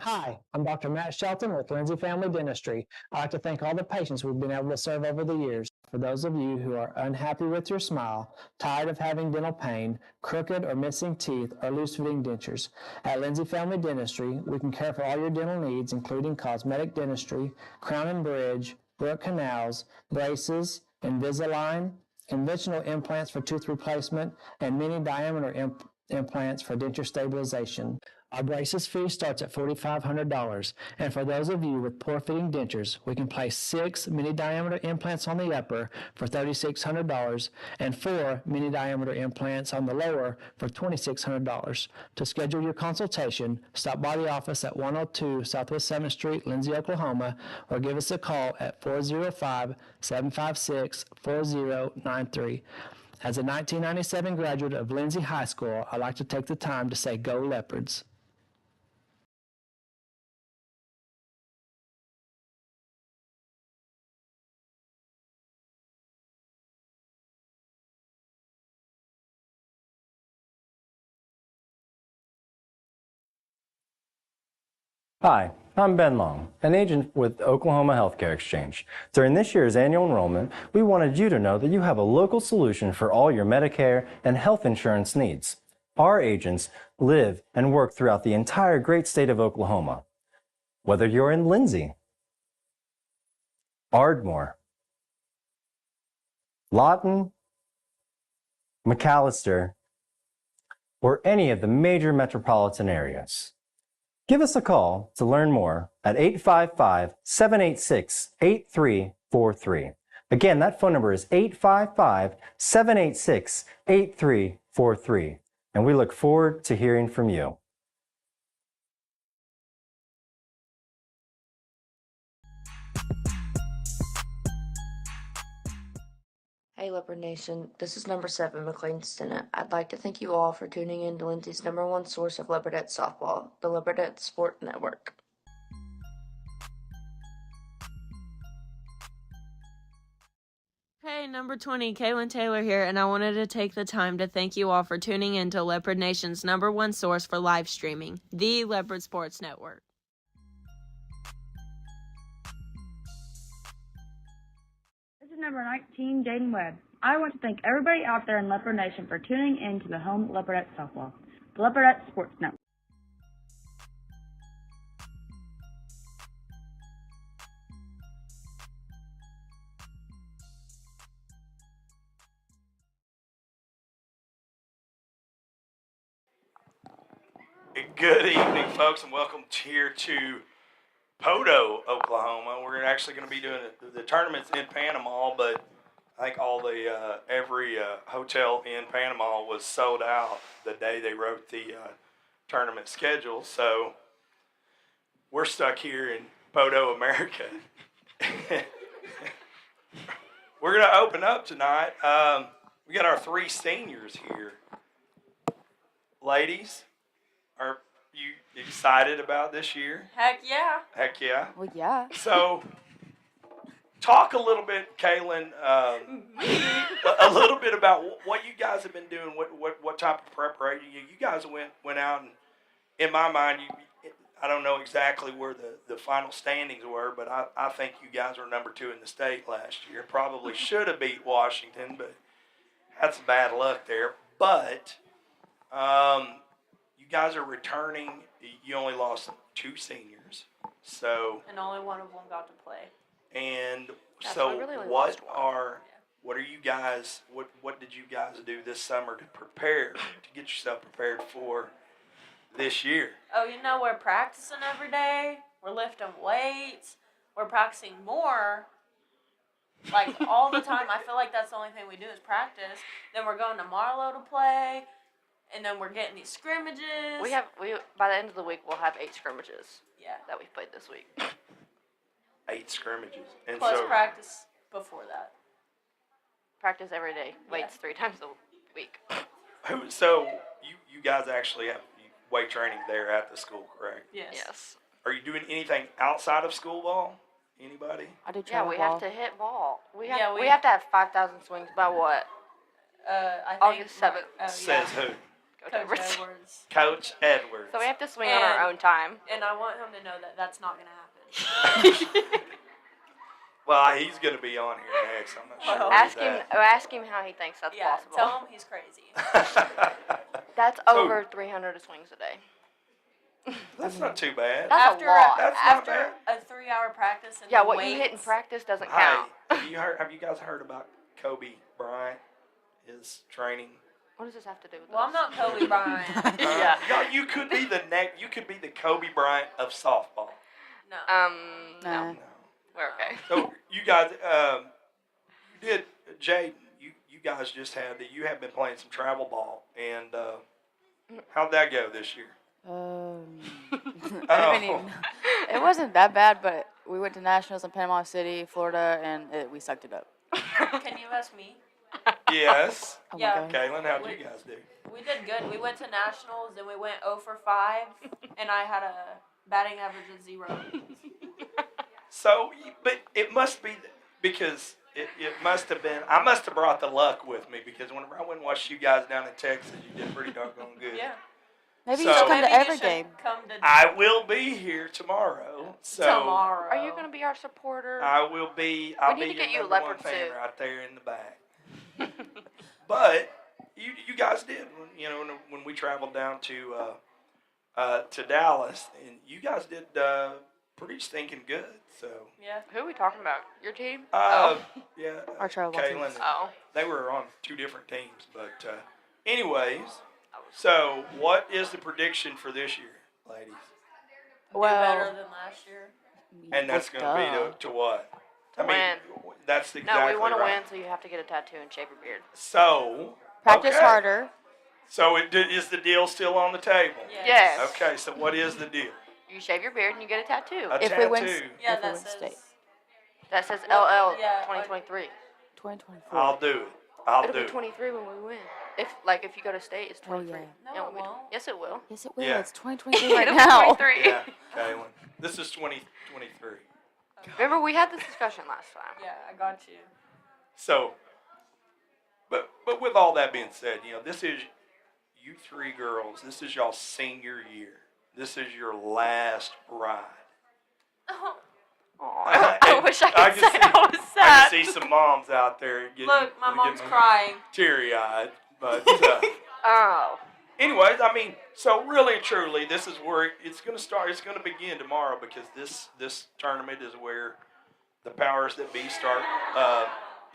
Hi, I'm Dr. Matt Shelton with Lindsay Family Dentistry. I'd like to thank all the patients we've been able to serve over the years. For those of you who are unhappy with your smile, tired of having dental pain, crooked or missing teeth, or loose-fitting dentures, at Lindsay Family Dentistry, we can care for all your dental needs, including cosmetic dentistry, crown and bridge, root canals, braces, Invisalign, conventional implants for tooth replacement, and mini diameter implants for denture stabilization. Our braces fee starts at $4,500, and for those of you with poor-fitting dentures, we can place 6 mini-diameter implants on the upper for $3,600 and 4 mini-diameter implants on the lower for $2,600. To schedule your consultation, stop by the office at 102 Southwest 7th Street, Lindsay, Oklahoma, or give us a call at 405-756-4093. As a 1997 graduate of Lindsay High School, I'd like to take the time to say go Leopards. Hi, I'm Ben Long, an agent with Oklahoma Healthcare Exchange. During this year's annual enrollment, we wanted you to know that you have a local solution for all your Medicare and health insurance needs. Our agents live and work throughout the entire great state of Oklahoma. Whether you're in Lindsay, Ardmore, Lawton, McAllister, or any of the major metropolitan areas. Give us a call to learn more at 855-786-8343. Again, that phone number is 855-786-8343. And we look forward to hearing from you. Hey Leopard Nation, this is number 7, McLean Stennett. I'd like to thank you all for tuning in to Lindsay's #1 source of Leopardettes softball, the Leopardettes Sport Network. Hey, number 20, Kaylin Taylor here, and I wanted to take the time to thank you all for tuning in to Leopard Nation's #1 source for live streaming, the Leopard Sports Network. This is number 19, Jaden Webb. I want to thank everybody out there in Leopard Nation for tuning in to the home Leopardettes softball, the Leopardettes Sports Network. Good evening, folks, and welcome here to Podo, Oklahoma. We're actually going to be doing the tournaments in Panama, but I think all the every hotel in Panama was sold out the day they wrote the tournament schedule. So we're stuck here in Podo, America. We're going to open up tonight. We got our 3 seniors here. Ladies, are you excited about this year? Heck yeah. Heck yeah. Well, yeah. So, talk a little bit, Kaylin, a little bit about what you guys have been doing. What type of preparation you guys went out and, in my mind, I don't know exactly where the final standings were, but I think you guys were number 2 in the state last year. Probably should have beat Washington, but had some bad luck there. But you guys are returning. You only lost 2 seniors, so And only one of them got to play. and That's so why we really only what lost one. what are you guys what did you guys do this summer to prepare to get yourself prepared for this year? Oh, we're practicing every day. We're lifting weights. We're practicing more. Like, all the time. I feel like that's the only thing we do is practice. Then we're going to Marlow to play. And then we're getting these scrimmages. We by the end of the week, we'll have 8 scrimmages that we've played this week. 8 scrimmages, and Plus so practice before that. Practice every day. Weights 3 times a week. so you guys actually have weight training there at the school, correct? Yes. Are you doing anything outside of school ball? Anybody? I do Yeah, travel we ball. have to hit ball. We Yeah, have to have 5,000 swings by what? I think August 7th. Oh, Says who? Coach Edwards. Edwards. Coach Edwards. So we have to swing on our own time. And I want him to know that that's not going to happen. Well, he's going to be on here next. I'm not sure. Ask him how he thinks that's Yeah, possible. tell him he's crazy. That's So- over 300 swings a day. That's not too bad. That's a lot. That's not After a 3-hour practice and Yeah, then what you hit in weights, practice doesn't Hey, count. have you guys heard about Kobe Bryant? His training. What does this have to do with Well, I'm not Kobe Bryant. Yeah. You could be you could be the Kobe Bryant of softball. No. No. No. We're okay. So you guys, you did, Jay. You guys just you have been playing some travel ball, and how'd that go this year? I didn't even, it wasn't that bad, but we went to nationals in Panama City, Florida, and we sucked it up. Can you ask me? Yes. Oh my Yeah. God. Kaylin, how'd you guys do? We did good. We went to nationals and we went 0 for 5, and I had a batting average of 0. So, but it must be because it must have been. I must have brought the luck with me because whenever I went and watched you guys down in Texas, you did pretty doggone good. Yeah. Maybe So- you should come Maybe to you every should game. Come to I will be here tomorrow. So tomorrow. Are you going to be our supporter? I will be. I'll We need be to get your you a number one leopard fan suit. right there in the back. But you guys did. You know, when we traveled down to Dallas, and you guys did pretty stinking good. So Yeah. Who are we talking about? Your team? yeah, Our travel Kaylin. teams. Oh. They were on 2 different teams, but anyways. So what is the prediction for this year, ladies? Do better Well, than last year. And that's going to be to what? To win. That's exactly No, we want to right. win, so you have to get a tattoo and shave your beard. So practice okay. harder. So is the deal still on the table? Yes. Okay, so what is the deal? You shave your beard and you get a tattoo. A If tattoo. we win- Yeah, If we that win says. state. That says Well, LL yeah, 2023. 2024. I'll do it. I'll It'll do be it. 23 when we win. If you go to state, it's Oh, 23. yeah. No, Yeah, it won't. Yes, it will. Yes, it will. Yeah. It's 2023 right It'll be now. 23. Yeah, Kaylin. This is 2023. Remember, we had this discussion last time. Yeah, I got you. So, but with all that being said, you know, this is you 3 girls. This is y'all's senior year. This is your last ride. Aw, I- I wish I I could can say see- I was I sad. can see some moms out there getting, Look, my mom's getting crying. teary-eyed. But Oh. anyways, I mean, so really and truly, this is where it's going to start. It's going to begin tomorrow because this tournament is where the powers that be start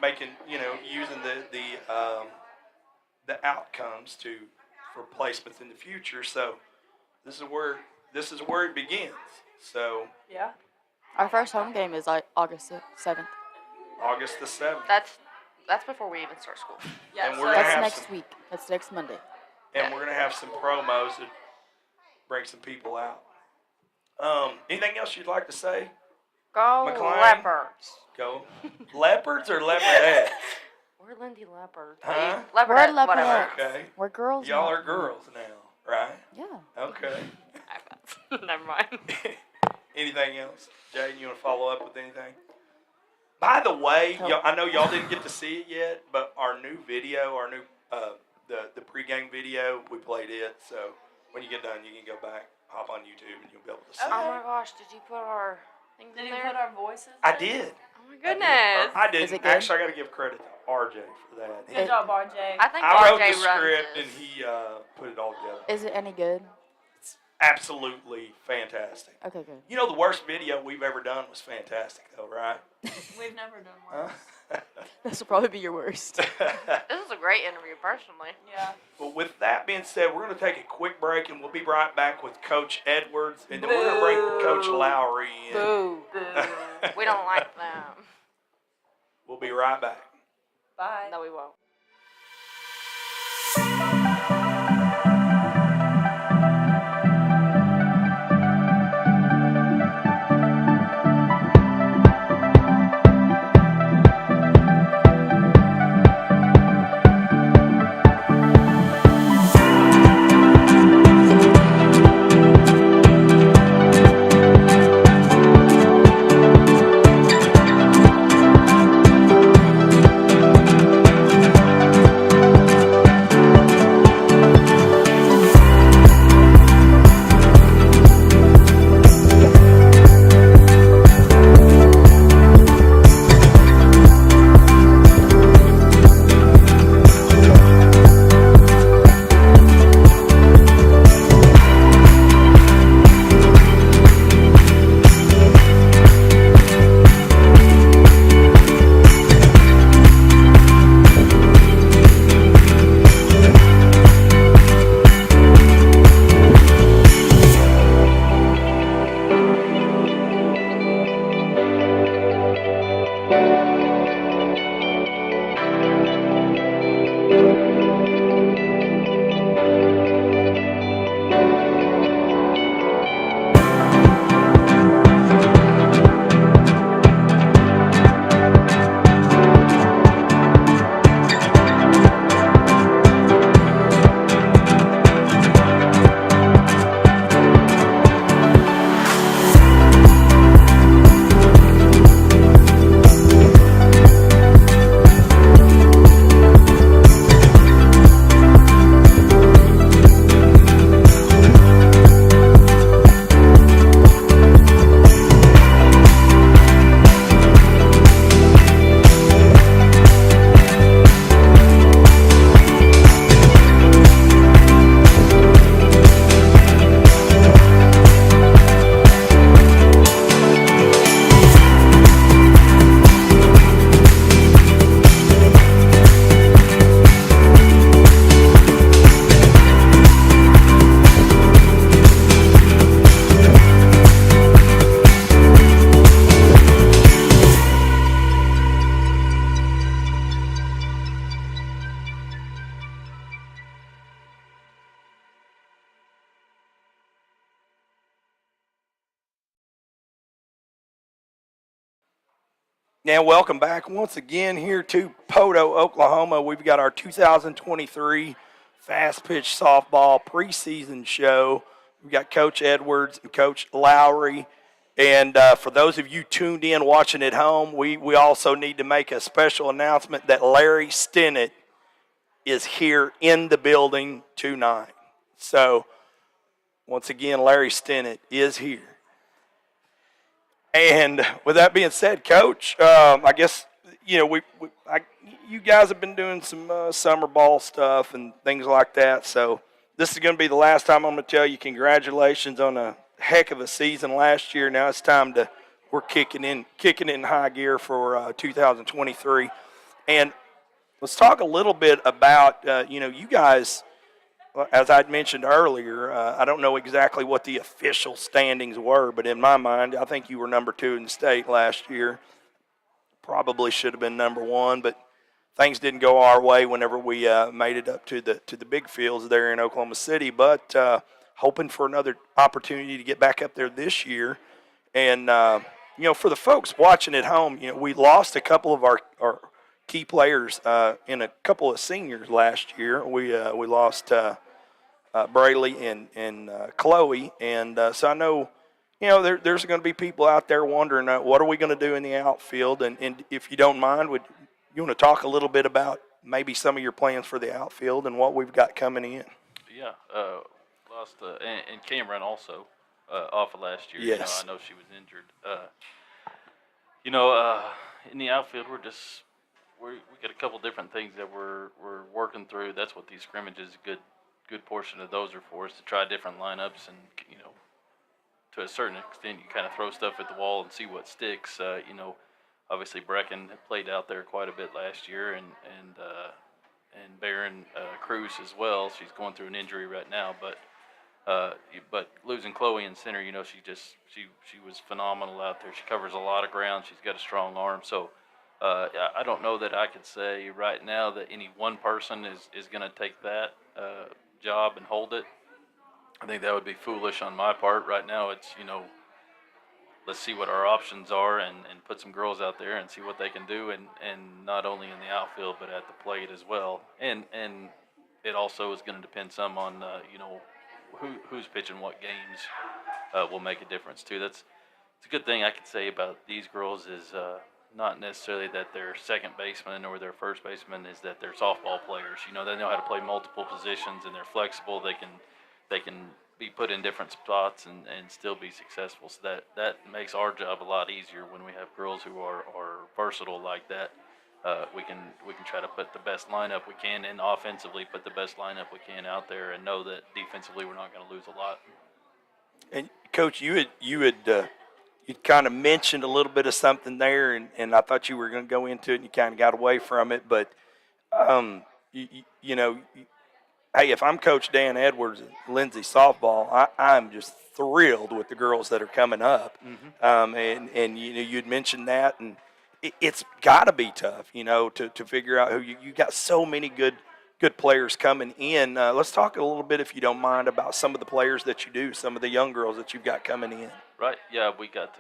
making, you know, using the outcomes for placements in the future. So this is where it begins. So Yeah. Our first home game is like August 7th. August the 7th, That's before we even start school. Yeah. And so we're gonna That's have next some- week. That's next Monday. and we're going to have some promos to bring some people out. Anything else you'd like to say? Go McLean? Leopards. Go leopards or leopardettes? We're Lindy Leopard. Huh? Leopardette, We're whatever. Leopardettes. Okay. We're girls. Y'all now. are girls now, right? Yeah. Okay. Never mind. Anything else? Jaden, you want to follow up with anything? By the way, Nope. I know y'all didn't get to see it yet, but our new video, the pregame video, we played it. So when you get done, you can go back, hop on YouTube, and you'll be able to see Oh it. my gosh, did you put our things Did in you there? put our voices? I in? did. Oh my goodness. I did. Is it good? Actually, I got to give credit to RJ for that. Good job, RJ. I think I wrote RJ the runs script this. and he put it all together. Is it any good? Absolutely fantastic. Okay, good. You know, the worst video we've ever done was fantastic, though, right? We've never done Huh? one. This will probably be your worst. This is a great interview, personally. Yeah. Well, with that being said, we're going to take a quick break, and we'll be right back with Coach Edwards, and then we're going to bring Coach Lowry in. Boo. We don't like them. We'll be right back. Bye. No, we won't. And welcome back once again here to Poto, Oklahoma. We've got our 2023 Fast Pitch Softball preseason show. We've got Coach Edwards and Coach Lowry. And for those of you tuned in watching at home, we also need to make a special announcement that Larry Stinnett is here in the building tonight. So, once again, Larry Stinnett is here. And with that being said, Coach, I guess you guys have been doing some summer ball stuff and things like that. So this is going to be the last time I'm going to tell you congratulations on a heck of a season last year. Now it's time we're kicking in high gear for 2023. And let's talk a little bit about you guys. As I'd mentioned earlier, I don't know exactly what the official standings were, but in my mind, I think you were number 2 in the state last year. Probably should have been number 1, but things didn't go our way whenever we made it up to the big fields there in Oklahoma City. But hoping for another opportunity to get back up there this year. And for the folks watching at home, we lost a couple of our key players in a couple of seniors last year. We lost Brayley and Chloe, and so I know there's going to be people out there wondering what are we going to do in the outfield, and if you don't mind, would you want to talk a little bit about maybe some of your plans for the outfield and what we've got coming in? Yeah, lost and Cameron also off of last year. Yes. I know she was injured. In the outfield, we got a couple different things that we're working through. That's what these scrimmages, good portion of those are for, is to try different lineups, and to a certain extent you kind of throw stuff at the wall and see what sticks. Obviously Brecken played out there quite a bit last year, and Barron Cruz as well. She's going through an injury right now, but losing Chloe in center, she was phenomenal out there. She covers a lot of ground. She's got a strong arm. So I don't know that I could say right now that any one person is going to take that job and hold it. I think that would be foolish on my part. Right now it's, let's see what our options are and put some girls out there and see what they can do, and not only in the outfield but at the plate as well. And it also is going to depend some on who's pitching what games will make a difference too. It's a good thing I could say about these girls is not necessarily that they're second baseman or their first baseman, is that they're softball players. They know how to play multiple positions, and they're flexible. They can be put in different spots and still be successful. So that makes our job a lot easier when we have girls who are versatile like that. We can try to put the best lineup we can, and offensively put the best lineup we can out there, and know that defensively we're not going to lose a lot. And Coach, you kind of mentioned a little bit of something there, and I thought you were going to go into it, and you kind of got away from it. But hey, if I'm Coach Dan Edwards and Lindsay softball, I'm just thrilled with the girls that are coming up. Mm-hmm. And you'd mentioned that, and it's got to be tough, to figure out who you got. So many good players coming in. Let's talk a little bit, if you don't mind, about some of the players that you do, some of the young girls that you've got coming in. Right. Yeah, we got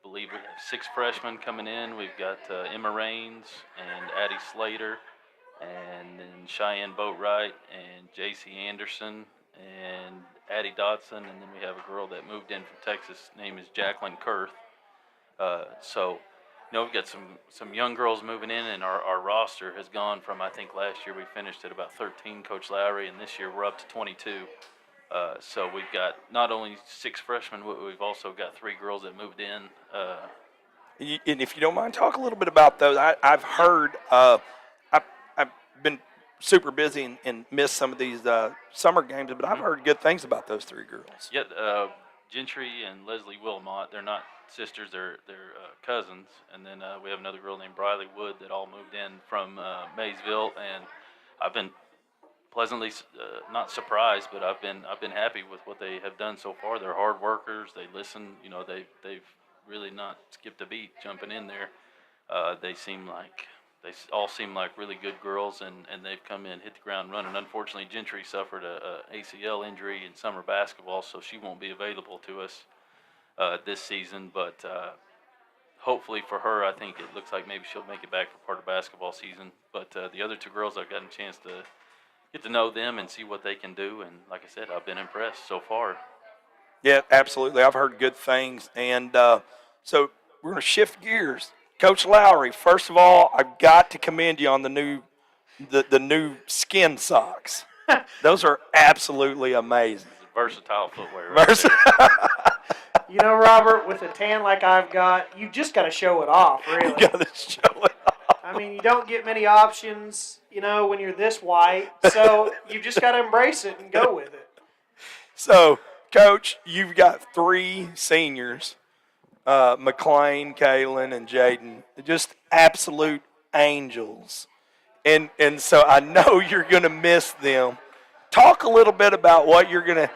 believe we have 6 freshmen coming in. We've got Emma Raines and Addie Slater, and then Cheyenne Boatwright and J.C. Anderson and Addie Dotson, and then we have a girl that moved in from Texas. Name is Jacqueline Kurth. We've got some young girls moving in, and our roster has gone from, I think last year we finished at about 13, Coach Lowry, and this year we're up to 22. So we've got not only 6 freshmen, but we've also got 3 girls that moved in. And if you don't mind, talk a little bit about those. I've heard, I've been super busy and missed some of these summer games, but I've heard good things about those 3 girls. Yeah, Gentry and Leslie Wilmot, they're not sisters, they're cousins. And then we have another girl named Briley Wood that all moved in from Maysville, and I've been pleasantly not surprised, but I've been happy with what they have done so far. They're hard workers. They listen. They've really not skipped a beat jumping in there. They all seem like really good girls, and they've come in, hit the ground running. Unfortunately, Gentry suffered a ACL injury in summer basketball, so she won't be available to us this season. But hopefully for her, I think it looks like maybe she'll make it back for part of basketball season. But the other two girls, I've gotten a chance to get to know them and see what they can do. And like I said, I've been impressed so far. Yeah, absolutely. I've heard good things. And so we're going to shift gears. Coach Lowry, first of all, I've got to commend you on the new skin socks. Those are absolutely amazing. It's versatile footwear. Right there. You know, Robert, with a tan like I've got, you just got to show it off, really. You got to show it off. I mean, you don't get many options, you know, when you're this white. So you just got to embrace it and go with it. So, Coach, you've got 3 seniors, McLean, Kaylin, and Jaden, just absolute angels. And so I know you're going to miss them. Talk a little bit about what you're going to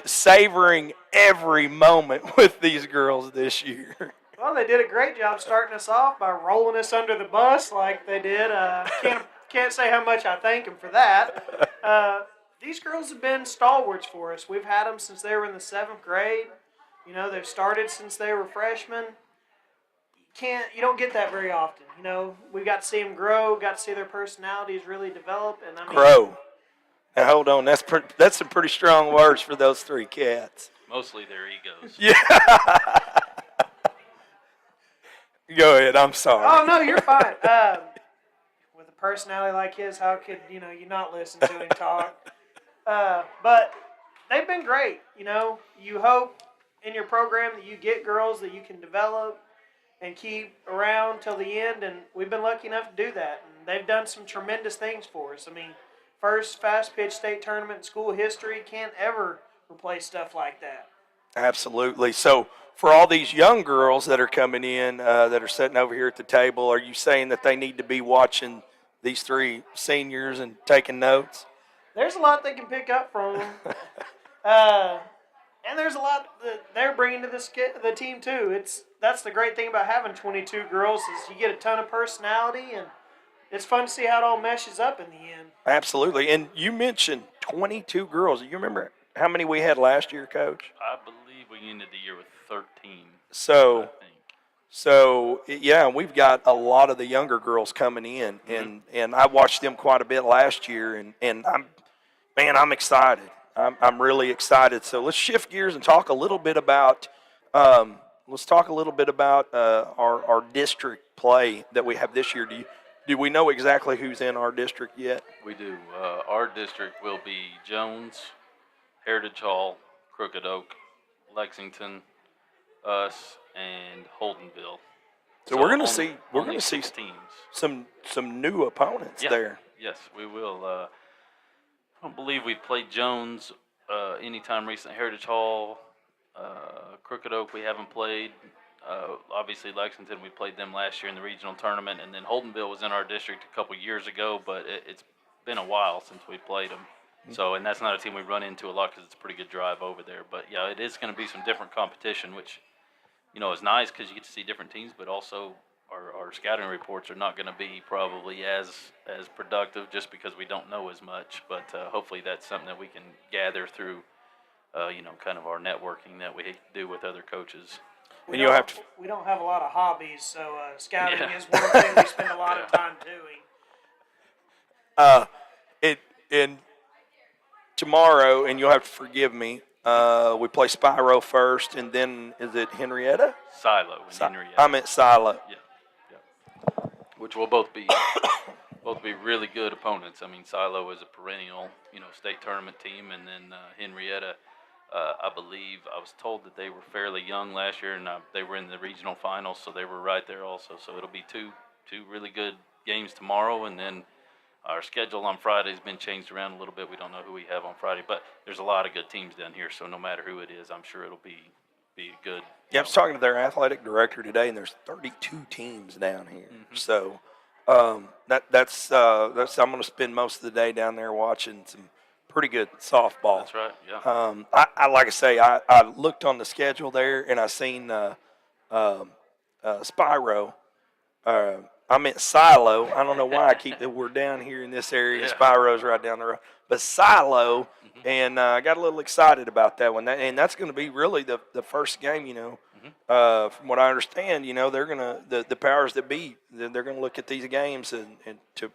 savoring every moment with these girls this year. Well, they did a great job starting us off by rolling us under the bus like they did. Can't say how much I thank them for that. These girls have been stalwarts for us. We've had them since they were in the 7th grade. You know, they've started since they were freshmen. You don't get that very often. You know, we got to see them grow, got to see their personalities really develop. And I mean, grow. Now, hold on. That's some pretty strong words for those 3 cats. Mostly their egos. Yeah. Go ahead. I'm sorry. Oh, no, you're fine. With a personality like his, how could, you not listen to him talk? But they've been great. You know, you hope in your program that you get girls that you can develop and keep around till the end, and we've been lucky enough to do that. And they've done some tremendous things for us. I mean, first fast pitch state tournament in school history, can't ever replace stuff like that. Absolutely. So for all these young girls that are coming in, that are sitting over here at the table, are you saying that they need to be watching these 3 seniors and taking notes? There's a lot they can pick up from them. And there's a lot that they're bringing to the team too. That's the great thing about having 22 girls is you get a ton of personality, and it's fun to see how it all meshes up in the end. Absolutely. And you mentioned 22 girls. Do you remember how many we had last year, Coach? I believe we ended the year with 13. So yeah, we've got a lot of the younger girls coming in, and I watched them quite a bit last year, and I'm excited. I'm really excited. So let's shift gears and talk a little bit about our district play that we have this year. Do we know exactly who's in our district yet? We do. Our district will be Jones, Heritage Hall, Crooked Oak, Lexington, us, and Holdenville. So we're going to see teams. some new opponents there. Yes, we will. I don't believe we've played Jones anytime recently. Heritage Hall, Crooked Oak we haven't played. Obviously Lexington, we played them last year in the regional tournament, and then Holdenville was in our district a couple years ago, but it's been a while since we played them. So, and that's not a team we run into a lot because it's a pretty good drive over there. But yeah, it is going to be some different competition, which is nice because you get to see different teams, but also our scouting reports are not going to be probably as productive just because we don't know as much. But hopefully that's something that we can gather through, kind of our networking that we do with other coaches. We don't have a lot of hobbies, so scouting is one thing we spend a lot of time doing. And tomorrow, and you'll have to forgive me, we play Spyro first, and then is it Henrietta? Silo and Henrietta. I meant Silo. Yeah. Which will both be really good opponents. I mean, Silo is a perennial, state tournament team, and then Henrietta. I believe I was told that they were fairly young last year, and they were in the regional finals, so they were right there also. So it'll be two really good games tomorrow, and then our schedule on Friday has been changed around a little bit. We don't know who we have on Friday, but there's a lot of good teams down here, so no matter who it is, I'm sure it'll be good. Yeah, I was talking to their athletic director today, and there's 32 teams down here. Mm-hmm. So that's I'm going to spend most of the day down there watching some pretty good softball. That's right. Yeah. I like I say, I looked on the schedule there, and I seen Spyro. I meant Silo. I don't know why we're down here in this area. Yeah. Spyro's right down the road, but Silo, and I got a little excited about that one. And that's going to be really the first game, From what I understand, they're gonna the powers that be, they're gonna look at these games and to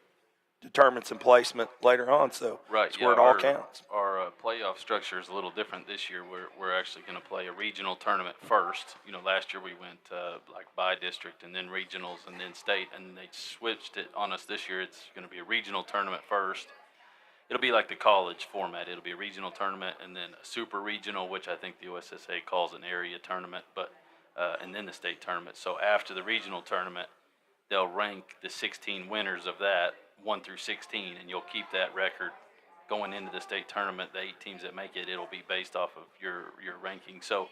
determine some placement later on. So Right. it's Yeah. where it all counts. Our playoff structure is a little different this year. We're actually going to play a regional tournament first. Last year we went like by district and then regionals and then state, and they switched it on us this year. It's going to be a regional tournament first. It'll be like the college format. It'll be a regional tournament and then a super regional, which I think the OSSA calls an area tournament, but and then the state tournament. So after the regional tournament, they'll rank the 16 winners of that 1 through 16, and you'll keep that record going into the state tournament. The 8 teams that make it, it'll be based off of your ranking. So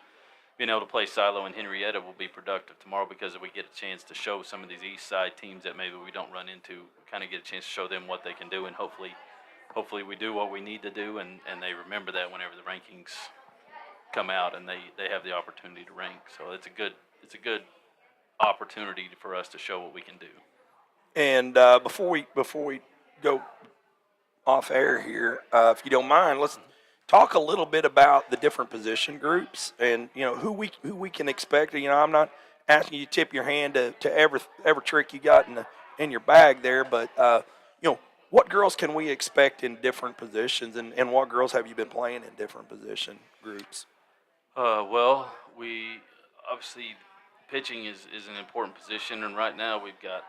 being able to play Silo and Henrietta will be productive tomorrow because we get a chance to show some of these east side teams that maybe we don't run into, kind of get a chance to show them what they can do, and hopefully we do what we need to do, and they remember that whenever the rankings come out and they have the opportunity to rank. So it's a good opportunity for us to show what we can do. And before we go off air here, if you don't mind, let's talk a little bit about the different position groups and who we can expect. I'm not asking you to tip your hand to every trick you got in your bag there, but what girls can we expect in different positions, and what girls have you been playing in different position groups? Well, we obviously pitching is an important position, and right now we've got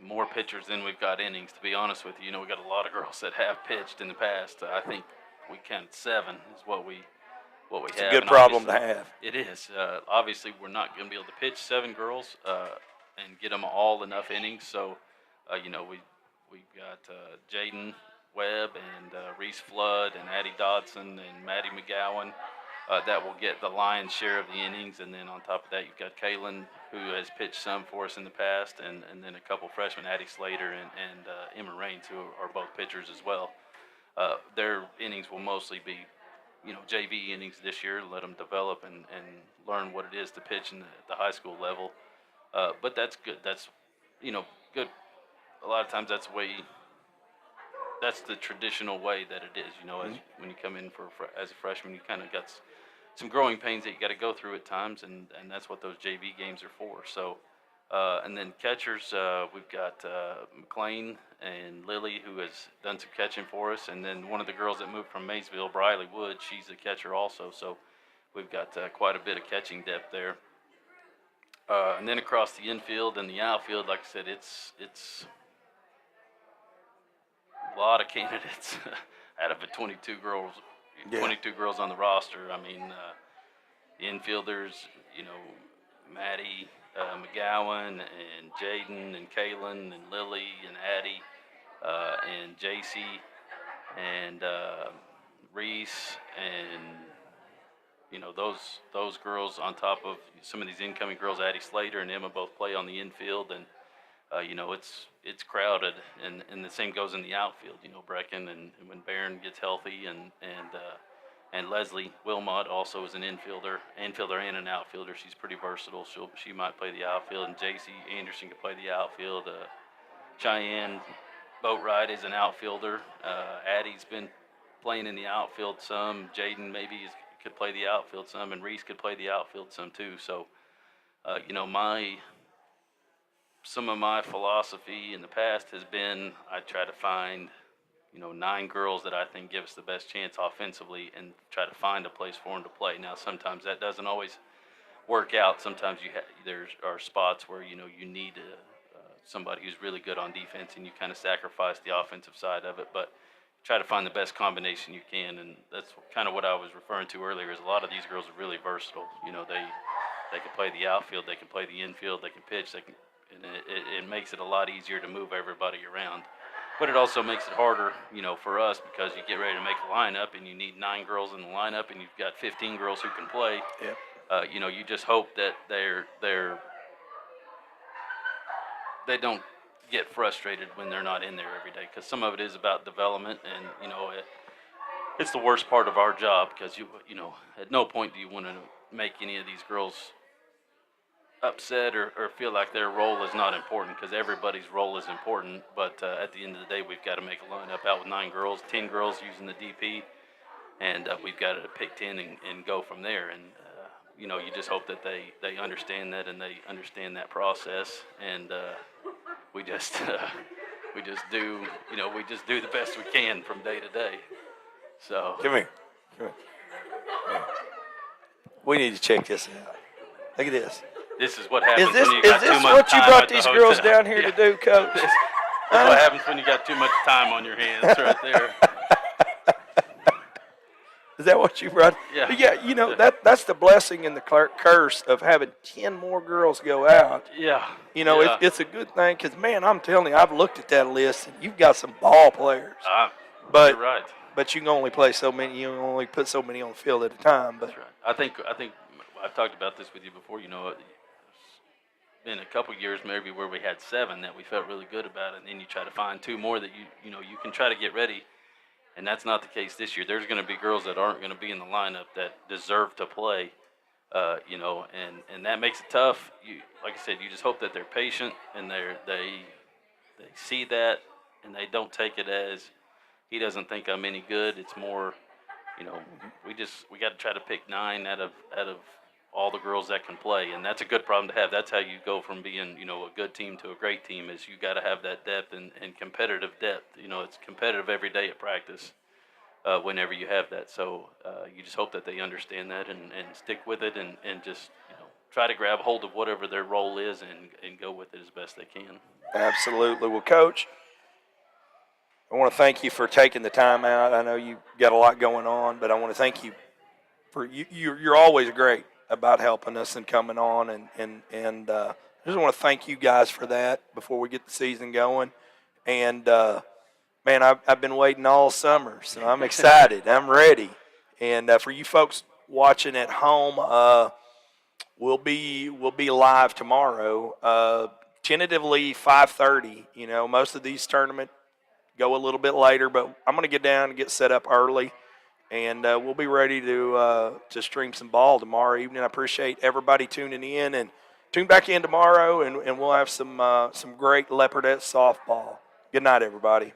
more pitchers than we've got innings. To be honest with you, we've got a lot of girls that have pitched in the past. I think we counted 7 is what we have. It's a good problem to have. It is. Obviously, we're not going to be able to pitch 7 girls and get them all enough innings. So, we've got Jaden Webb and Reese Flood and Addie Dodson and Maddie McGowan that will get the lion's share of the innings. And then on top of that, you've got Kaylin, who has pitched some for us in the past, and then a couple freshmen, Addie Slater and Emma Raines, who are both pitchers as well. Their innings will mostly be, JV innings this year, let them develop and learn what it is to pitch at the high school level. But that's good. That's, good. A lot of times that's the traditional way that it is. As when you come in as a freshman, you kind of got some growing pains that you got to go through at times, and that's what those JV games are for. So, and then catchers, we've got McLean and Lily, who has done some catching for us, and then one of the girls that moved from Maysville, Briley Wood, she's a catcher also. So we've got quite a bit of catching depth there. And then across the infield and the outfield, like I said, it's a lot of candidates out of the 22 girls. 22 girls on the roster. I mean, the infielders, Maddie McGowan and Jaden and Kaylin and Lily and Addie and JC and Reese and those girls on top of some of these incoming girls. Addie Slater and Emma both play on the infield, and it's crowded, and the same goes in the outfield. Brecken and when Barron gets healthy, and Leslie Wilmot also is an infielder and an outfielder. She's pretty versatile. She might play the outfield, and J.C. Anderson could play the outfield. Cheyenne Boatwright is an outfielder. Addie's been playing in the outfield some. Jaden could play the outfield some, and Reese could play the outfield some too. So, some of my philosophy in the past has been I try to find, 9 girls that I think give us the best chance offensively and try to find a place for them to play. Now, sometimes that doesn't always work out. Sometimes there are spots where, you need somebody who's really good on defense, and you kind of sacrifice the offensive side of it. But try to find the best combination you can, and that's kind of what I was referring to earlier. Is a lot of these girls are really versatile. They can play the outfield, they can play the infield, they can pitch, and it makes it a lot easier to move everybody around. But it also makes it harder, for us, because you get ready to make a lineup and you need 9 girls in the lineup, and you've got 15 girls who can play. Yep. You just hope that they don't get frustrated when they're not in there every day, because some of it is about development, and it's the worst part of our job, because at no point do you want to make any of these girls upset or feel like their role is not important, because everybody's role is important. But at the end of the day, we've got to make a lineup out with 9 girls, 10 girls using the DP, and we've got to pick 10 and go from there. And you know, you just hope that they understand that and they understand that process. And we just we just do, you know, we just do the best we can from day to day. So Come here. Come here. We need to check this out. Look at this. this is what happens Is this when you got too much what you time brought at the these girls hotel. down here to do, Coach? This is what happens when you got too much time on your hands right there. Is that what you brought? Yeah. Yeah, you know, that's the blessing and the curse of having 10 more girls go out. Yeah. You know, yeah. it's a good thing because, man, I'm telling you, I've looked at that list, and you've got some ball players. But You're right. But you can only play so many. You can only put so many on the field at a time. But That's right. I think I've talked about this with you before. You know, it's been a couple years maybe where we had 7 that we felt really good about, and then you try to find 2 more that you know you can try to get ready, and that's not the case this year. There's going to be girls that aren't going to be in the lineup that deserve to play. You know, and that makes it tough. Like I said, you just hope that they're patient and they see that and they don't take it as he doesn't think I'm any good. It's more, you know, we got to try to pick 9 out of all the girls that can play, and that's a good problem to have. That's how you go from being, you know, a good team to a great team. Is you got to have that depth and competitive depth. You know, it's competitive every day at practice. Whenever you have that, so you just hope that they understand that and stick with it and just, you know, try to grab hold of whatever their role is and go with it as best they can. absolutely. Well, Coach, I want to thank you for taking the time out. I know you got a lot going on, but I want to thank you for you're always great about helping us and coming on, and I just want to thank you guys for that before we get the season going. And man, I've been waiting all summer, so I'm excited. I'm ready. And for you folks watching at home, we'll be live tomorrow. Tentatively 5:30. You know, most of these tournaments go a little bit later, but I'm going to get down and get set up early, and we'll be ready to stream some ball tomorrow evening. I appreciate everybody tuning in, and tune back in tomorrow, and we'll have some great Leopardettes softball. Good night, everybody.